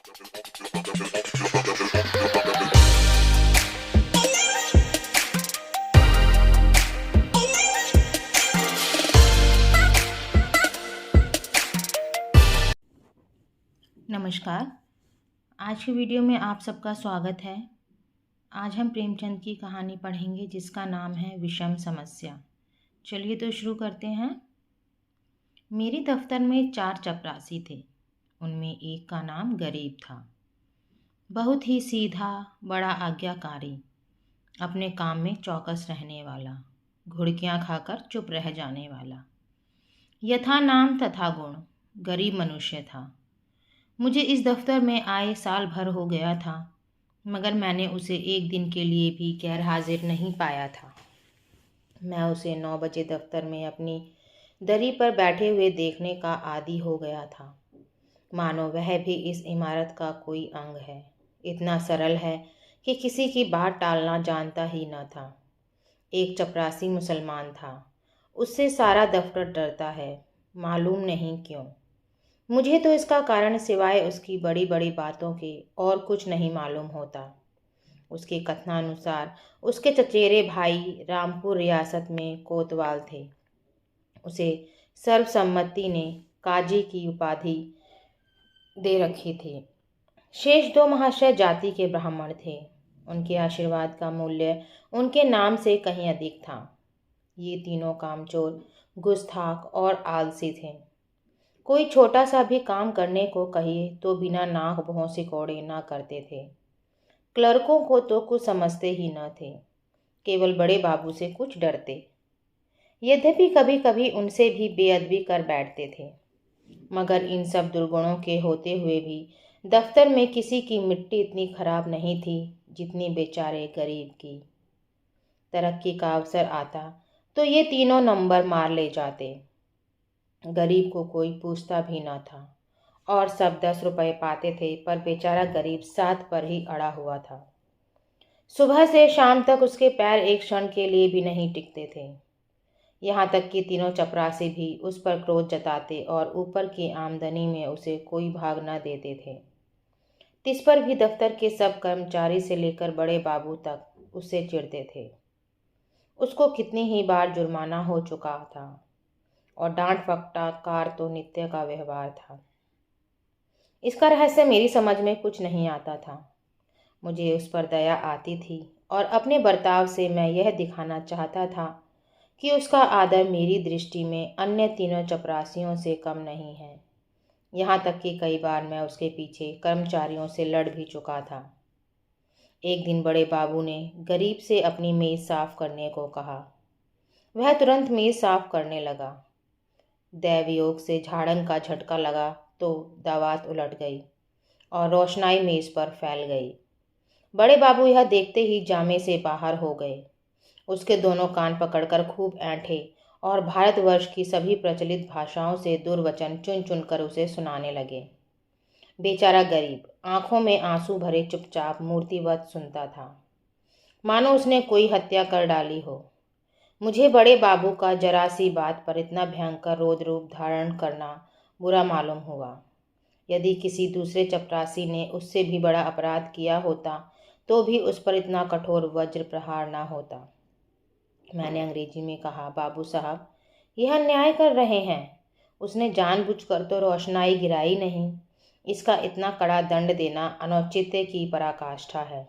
नमस्कार। आज की वीडियो में आप सबका स्वागत है। आज हम प्रेमचंद की कहानी पढ़ेंगे जिसका नाम है विषम समस्या। चलिए तो शुरू करते हैं। मेरे दफ्तर में 4 चपरासी थे। उनमें एक का नाम गरीब था। बहुत ही सीधा, बड़ा आज्ञाकारी, अपने काम में चौकस रहने वाला, घुड़कियाँ खाकर चुप रह जाने वाला। यथा नाम तथा गुण, गरीब मनुष्य था। मुझे इस दफ्तर में आए साल भर हो गया था, मगर मैंने उसे एक दिन के लिए भी गैर हाजिर नहीं पाया था। मैं उसे 9 बजे दफ्तर में अपनी दरी पर बैठे हुए देखने का आदी हो गया था, मानो वह भी इस इमारत का कोई अंग है। इतना सरल है कि किसी की बात टालना जानता ही न था। एक चपरासी मुसलमान था। उससे सारा दफ्तर डरता है, मालूम नहीं क्यों। मुझे तो इसका कारण सिवाय उसकी बड़ी बड़ी बातों के और कुछ नहीं मालूम होता। उसके कथनानुसार उसके चचेरे भाई रामपुर रियासत में कोतवाल थे। उसे सर्वसम्मति ने काजी की उपाधि दे रखी थी। शेष 2 महाशय जाति के ब्राह्मण थे। उनके आशीर्वाद का मूल्य उनके नाम से कहीं अधिक था। ये तीनों कामचोर, गुस्ताख और आलसी थे। कोई छोटा सा भी काम करने को कहिए तो बिना नाक भौं सिकोड़े ना करते थे। क्लर्कों को तो कुछ समझते ही न थे, केवल बड़े बाबू से कुछ डरते। यद्यपि कभी कभी उनसे भी बेअदबी कर बैठते थे, मगर इन सब दुर्गुणों के होते हुए भी दफ्तर में किसी की मिट्टी इतनी खराब नहीं थी जितनी बेचारे गरीब की। तरक्की का अवसर आता तो ये तीनों नंबर मार ले जाते। गरीब को कोई पूछता भी न था और सब 10 रुपए पाते थे, पर बेचारा गरीब 7 पर ही अड़ा हुआ था। सुबह से शाम तक उसके पैर एक क्षण के लिए भी नहीं टिकते थे। यहाँ तक कि तीनों चपरासी भी उस पर क्रोध जताते और ऊपर की आमदनी में उसे कोई भाग न देते थे। तिस पर भी दफ्तर के सब कर्मचारी से लेकर बड़े बाबू तक उससे चिढ़ते थे। उसको कितनी ही बार जुर्माना हो चुका था और डांट फटकार तो नित्य का व्यवहार था। इसका रहस्य मेरी समझ में कुछ नहीं आता था। मुझे उस पर दया आती थी और अपने बर्ताव से मैं यह दिखाना चाहता था कि उसका आदर मेरी दृष्टि में अन्य तीनों चपरासियों से कम नहीं है। यहाँ तक कि कई बार मैं उसके पीछे कर्मचारियों से लड़ भी चुका था। एक दिन बड़े बाबू ने गरीब से अपनी मेज़ साफ करने को कहा। वह तुरंत मेज़ साफ करने लगा। दैवयोग से झाड़न का झटका लगा तो दावत उलट गई और रोशनाई मेज पर फैल गई। बड़े बाबू यह देखते ही जामे से बाहर हो गए। उसके दोनों कान पकड़कर खूब ऐंठे और भारतवर्ष की सभी प्रचलित भाषाओं से दुर्वचन चुन चुन कर उसे सुनाने लगे। बेचारा गरीब आंखों में आंसू भरे चुपचाप मूर्तिवत सुनता था, मानो उसने कोई हत्या कर डाली हो। मुझे बड़े बाबू का जरा सी बात पर इतना भयंकर रोद रूप धारण करना बुरा मालूम हुआ। यदि किसी दूसरे चपरासी ने उससे भी बड़ा अपराध किया होता तो भी उस पर इतना कठोर वज्र प्रहार ना होता। मैंने अंग्रेजी में कहा, बाबू साहब, यह अन्याय कर रहे हैं। उसने जानबूझकर तो रोशनाई गिराई नहीं। इसका इतना कड़ा दंड देना अनौचित्य की पराकाष्ठा है।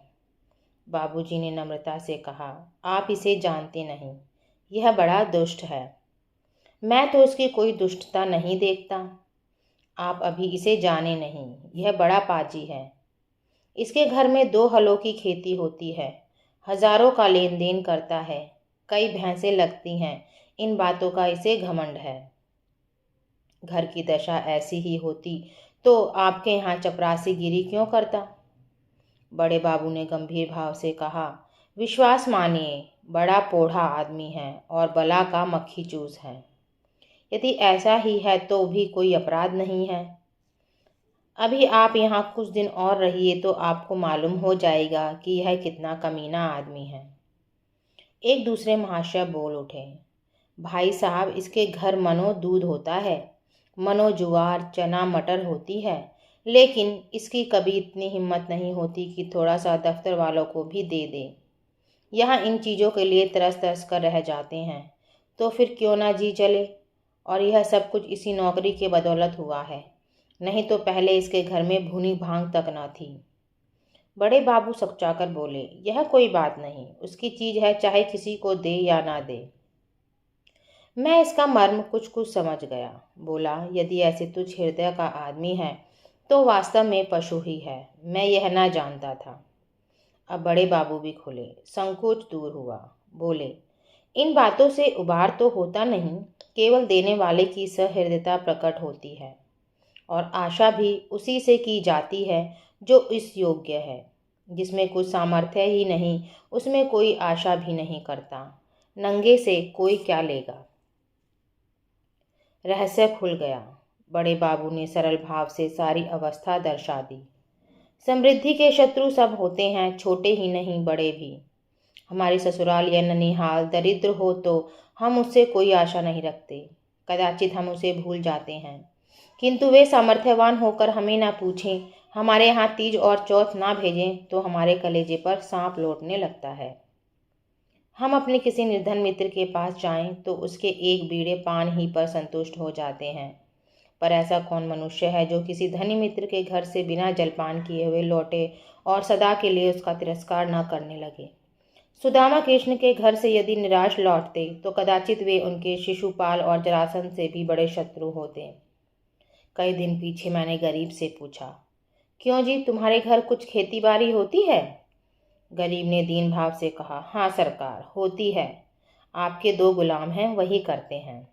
बाबूजी ने नम्रता से कहा, आप इसे जानते नहीं, यह बड़ा दुष्ट है। मैं तो उसकी कोई दुष्टता नहीं देखता। आप अभी इसे जाने नहीं, यह बड़ा पाजी है। इसके घर में 2 हलों की खेती होती है, हजारों का लेन देन करता है, कई भैंसें लगती हैं। इन बातों का इसे घमंड है। घर की दशा ऐसी ही होती तो आपके यहाँ चपरासी गिरी क्यों करता? बड़े बाबू ने गंभीर भाव से कहा, विश्वास मानिए, बड़ा पोढ़ा आदमी है और बला का मक्खी चूस है। यदि ऐसा ही है तो भी कोई अपराध नहीं है। अभी आप यहाँ कुछ दिन और रहिए तो आपको मालूम हो जाएगा कि यह कितना कमीना आदमी है। एक दूसरे महाशय बोल उठे, भाई साहब, इसके घर मनो दूध होता है, मनो ज्वार चना मटर होती है, लेकिन इसकी कभी इतनी हिम्मत नहीं होती कि थोड़ा सा दफ्तर वालों को भी दे दे। यहाँ इन चीज़ों के लिए तरस तरस कर रह जाते हैं, तो फिर क्यों ना जी चले। और यह सब कुछ इसी नौकरी के बदौलत हुआ है, नहीं तो पहले इसके घर में भुनी भांग तक न थी। बड़े बाबू सकचाकर बोले, यह कोई बात नहीं, उसकी चीज है, चाहे किसी को दे या ना दे। मैं इसका मर्म कुछ कुछ समझ गया। बोला, यदि ऐसे तुझ हृदय का आदमी है तो वास्तव में पशु ही है। मैं यह ना जानता था। अब बड़े बाबू भी खुले, संकोच दूर हुआ। बोले, इन बातों से उबार तो होता नहीं, केवल देने वाले की सहृदयता प्रकट होती है, और आशा भी उसी से की जाती है जो इस योग्य है। जिसमें कुछ सामर्थ्य ही नहीं, उसमें कोई आशा भी नहीं करता। नंगे से कोई क्या लेगा। रहस्य खुल गया। बड़े बाबू ने सरल भाव से सारी अवस्था दर्शा दी। समृद्धि के शत्रु सब होते हैं, छोटे ही नहीं बड़े भी। हमारी ससुराल या ननिहाल दरिद्र हो तो हम उससे कोई आशा नहीं रखते, कदाचित हम उसे भूल जाते हैं। किंतु वे सामर्थ्यवान होकर हमें ना पूछें, हमारे यहाँ तीज और चौथ ना भेजें तो हमारे कलेजे पर सांप लौटने लगता है। हम अपने किसी निर्धन मित्र के पास जाएं तो उसके एक बीड़े पान ही पर संतुष्ट हो जाते हैं। पर ऐसा कौन मनुष्य है जो किसी धनी मित्र के घर से बिना जलपान किए हुए लौटे और सदा के लिए उसका तिरस्कार न करने लगे। सुदामा कृष्ण के घर से यदि निराश लौटते तो कदाचित वे उनके शिशुपाल और जरासंध से भी बड़े शत्रु होते। कई दिन पीछे मैंने गरीब से पूछा, क्यों जी, तुम्हारे घर कुछ खेती बाड़ी होती है? गरीब ने दीन भाव से कहा, हाँ सरकार, होती है। आपके 2 गुलाम हैं, वही करते हैं।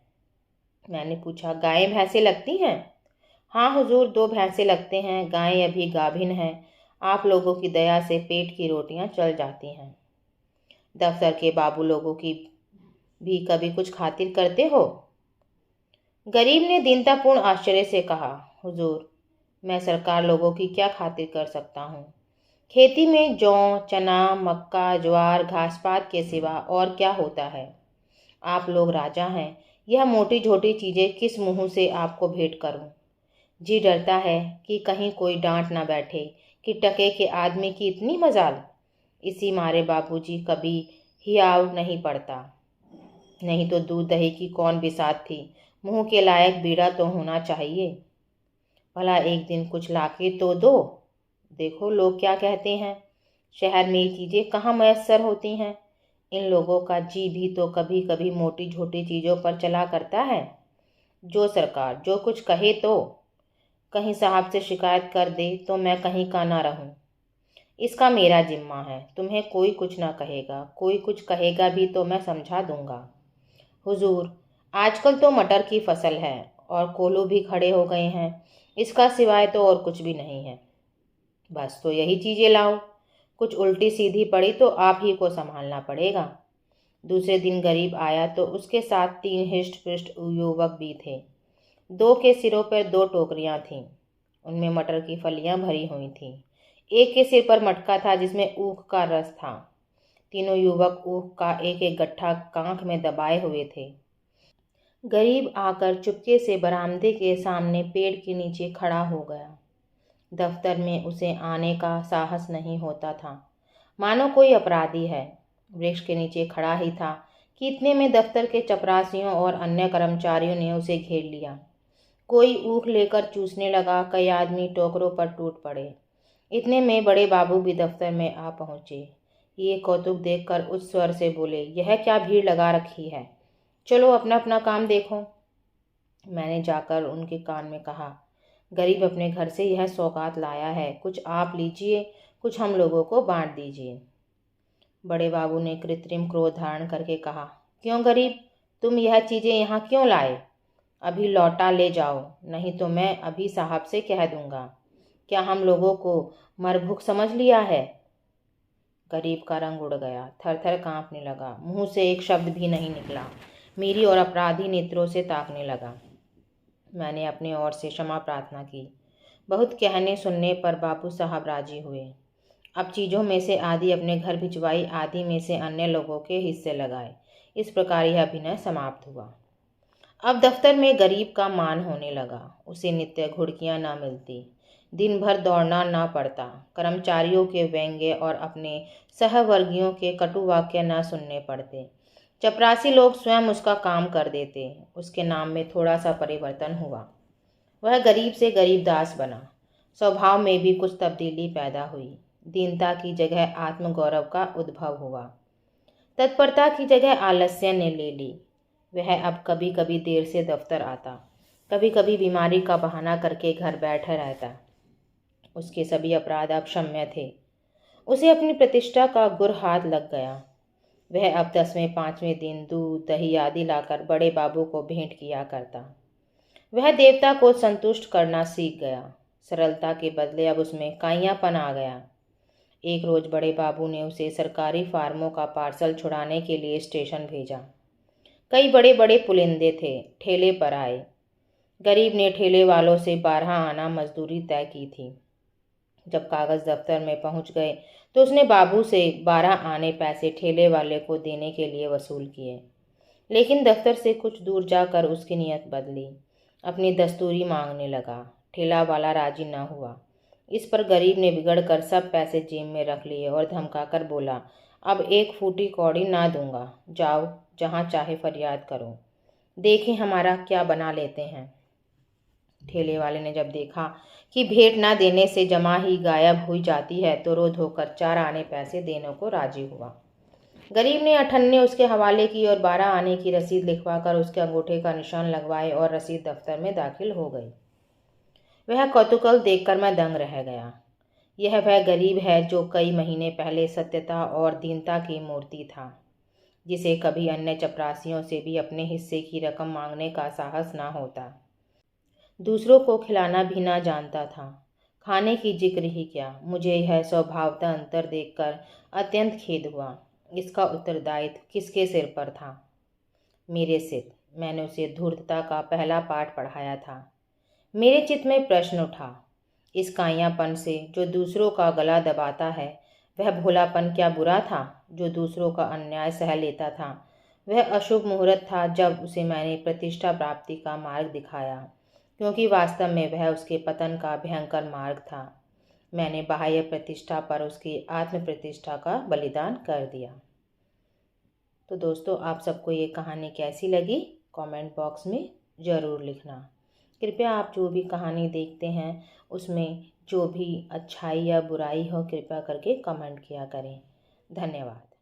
मैंने पूछा, गायें भैंसें लगती हैं? हाँ हुजूर, 2 भैंसें लगते हैं, गायें अभी गाभिन हैं। आप लोगों की दया से पेट की रोटियां चल जाती हैं। दफ्तर के बाबू लोगों की भी कभी कुछ खातिर करते हो? गरीब ने दीनतापूर्ण आश्चर्य से कहा, हुजूर, मैं सरकार लोगों की क्या खातिर कर सकता हूँ। खेती में जौ, चना, मक्का, ज्वार, घासपात के सिवा और क्या होता है। आप लोग राजा हैं, यह मोटी छोटी चीजें किस मुंह से आपको भेंट करूं। जी डरता है कि कहीं कोई डांट ना बैठे कि टके के आदमी की इतनी मजाल। इसी मारे बाबूजी कभी हियाव नहीं पड़ता, नहीं तो दूध दही की कौन बिसात थी। मुंह के लायक बीड़ा तो होना चाहिए। भला एक दिन कुछ लाके तो दो। देखो लोग क्या कहते हैं, शहर में ये चीजें कहाँ मैसर होती हैं। इन लोगों का जी भी तो कभी कभी मोटी छोटी चीजों पर चला करता है। जो सरकार जो कुछ कहे तो कहीं साहब से शिकायत कर दे तो मैं कहीं का ना रहूं। इसका मेरा जिम्मा है। तुम्हें कोई कुछ ना कहेगा, कोई कुछ कहेगा भी तो मैं समझा दूंगा। हुजूर, आजकल तो मटर की फसल है और कोल्हू भी खड़े हो गए हैं, इसका सिवाय तो और कुछ भी नहीं है। बस तो यही चीजें लाओ। कुछ उल्टी सीधी पड़ी तो आप ही को संभालना पड़ेगा। दूसरे दिन गरीब आया तो उसके साथ 3 हिष्ट पुष्ट युवक भी थे। 2 के सिरों पर 2 टोकरियां थीं, उनमें मटर की फलियां भरी हुई थीं। एक के सिर पर मटका था जिसमें ऊख का रस था। तीनों युवक ऊख का एक एक गट्ठा कांख में दबाए हुए थे। गरीब आकर चुपके से बरामदे के सामने पेड़ के नीचे खड़ा हो गया। दफ्तर में उसे आने का साहस नहीं होता था, मानो कोई अपराधी है। वृक्ष के नीचे खड़ा ही था कि इतने में दफ्तर के चपरासियों और अन्य कर्मचारियों ने उसे घेर लिया। कोई ऊख लेकर चूसने लगा, कई आदमी टोकरों पर टूट पड़े। इतने में बड़े बाबू भी दफ्तर में आ पहुंचे। ये कौतुक देखकर उच्च स्वर से बोले, यह क्या भीड़ लगा रखी है, चलो अपना अपना काम देखो। मैंने जाकर उनके कान में कहा, गरीब अपने घर से यह सौगात लाया है, कुछ आप लीजिए, कुछ हम लोगों को बांट दीजिए। बड़े बाबू ने कृत्रिम क्रोध धारण करके कहा, क्यों गरीब, तुम यह चीजें यहाँ क्यों लाए? अभी लौटा ले जाओ, नहीं तो मैं अभी साहब से कह दूंगा। क्या हम लोगों को मरभुक समझ लिया है? गरीब का रंग उड़ गया, थर थर कांपने लगा, मुंह से एक शब्द भी नहीं निकला। मेरी और अपराधी नेत्रों से ताकने लगा। मैंने अपने ओर से क्षमा प्रार्थना की। बहुत कहने सुनने पर बापू साहब राजी हुए। अब चीज़ों में से आधी अपने घर भिजवाई, आधी में से अन्य लोगों के हिस्से लगाए। इस प्रकार यह अभिनय समाप्त हुआ। अब दफ्तर में गरीब का मान होने लगा। उसे नित्य घुड़कियां ना मिलती। दिन भर दौड़ना ना पड़ता, कर्मचारियों के व्यंग्य और अपने सहवर्गियों के कटु वाक्य न सुनने पड़ते। चपरासी लोग स्वयं उसका काम कर देते। उसके नाम में थोड़ा सा परिवर्तन हुआ। वह गरीब से गरीब दास बना। स्वभाव में भी कुछ तब्दीली पैदा हुई। दीनता की जगह आत्मगौरव का उद्भव हुआ। तत्परता की जगह आलस्य ने ले ली। वह अब कभी कभी देर से दफ्तर आता, कभी कभी बीमारी का बहाना करके घर बैठा रहता। उसके सभी अपराध अब क्षम्य थे। उसे अपनी प्रतिष्ठा का गुर हाथ लग गया। वह अब 10वें 5वें दिन दूध दही आदि लाकर बड़े बाबू को भेंट किया करता। वह देवता को संतुष्ट करना सीख गया। सरलता के बदले अब उसमें काइयापन आ गया। एक रोज बड़े बाबू ने उसे सरकारी फार्मों का पार्सल छुड़ाने के लिए स्टेशन भेजा। कई बड़े बड़े पुलिंदे थे, ठेले पर आए। गरीब ने ठेले वालों से 12 आना मजदूरी तय की थी। जब कागज दफ्तर में पहुंच गए तो उसने बाबू से 12 आने पैसे ठेले वाले को देने के लिए वसूल किए। लेकिन दफ्तर से कुछ दूर जाकर उसकी नीयत बदली। अपनी दस्तूरी मांगने लगा। ठेला वाला राजी न हुआ। इस पर गरीब ने बिगड़कर सब पैसे जेब में रख लिए और धमकाकर बोला, अब एक फूटी कौड़ी ना दूंगा, जाओ जहाँ चाहे फरियाद करो, देखें हमारा क्या बना लेते हैं। ठेले वाले ने जब देखा कि भेंट ना देने से जमा ही गायब हुई जाती है तो रोध होकर 4 आने पैसे देने को राजी हुआ। गरीब ने अठन्ने उसके हवाले की और 12 आने की रसीद लिखवाकर उसके अंगूठे का निशान लगवाए और रसीद दफ्तर में दाखिल हो गई। वह कौतूहल देखकर मैं दंग रह गया। यह वह गरीब है जो कई महीने पहले सत्यता और दीनता की मूर्ति था, जिसे कभी अन्य चपरासियों से भी अपने हिस्से की रकम मांगने का साहस ना होता। दूसरों को खिलाना भी ना जानता था, खाने की जिक्र ही क्या। मुझे यह स्वभावतः अंतर देखकर अत्यंत खेद हुआ। इसका उत्तरदायित्व किसके सिर पर था? मेरे सिर। मैंने उसे धूर्तता का पहला पाठ पढ़ाया था। मेरे चित्त में प्रश्न उठा, इस काइयापन से जो दूसरों का गला दबाता है, वह भोलापन क्या बुरा था जो दूसरों का अन्याय सह लेता था? वह अशुभ मुहूर्त था जब उसे मैंने प्रतिष्ठा प्राप्ति का मार्ग दिखाया, क्योंकि वास्तव में वह उसके पतन का भयंकर मार्ग था। मैंने बाह्य प्रतिष्ठा पर उसकी आत्म प्रतिष्ठा का बलिदान कर दिया। तो दोस्तों, आप सबको ये कहानी कैसी लगी कमेंट बॉक्स में ज़रूर लिखना। कृपया आप जो भी कहानी देखते हैं उसमें जो भी अच्छाई या बुराई हो कृपया करके कमेंट किया करें। धन्यवाद।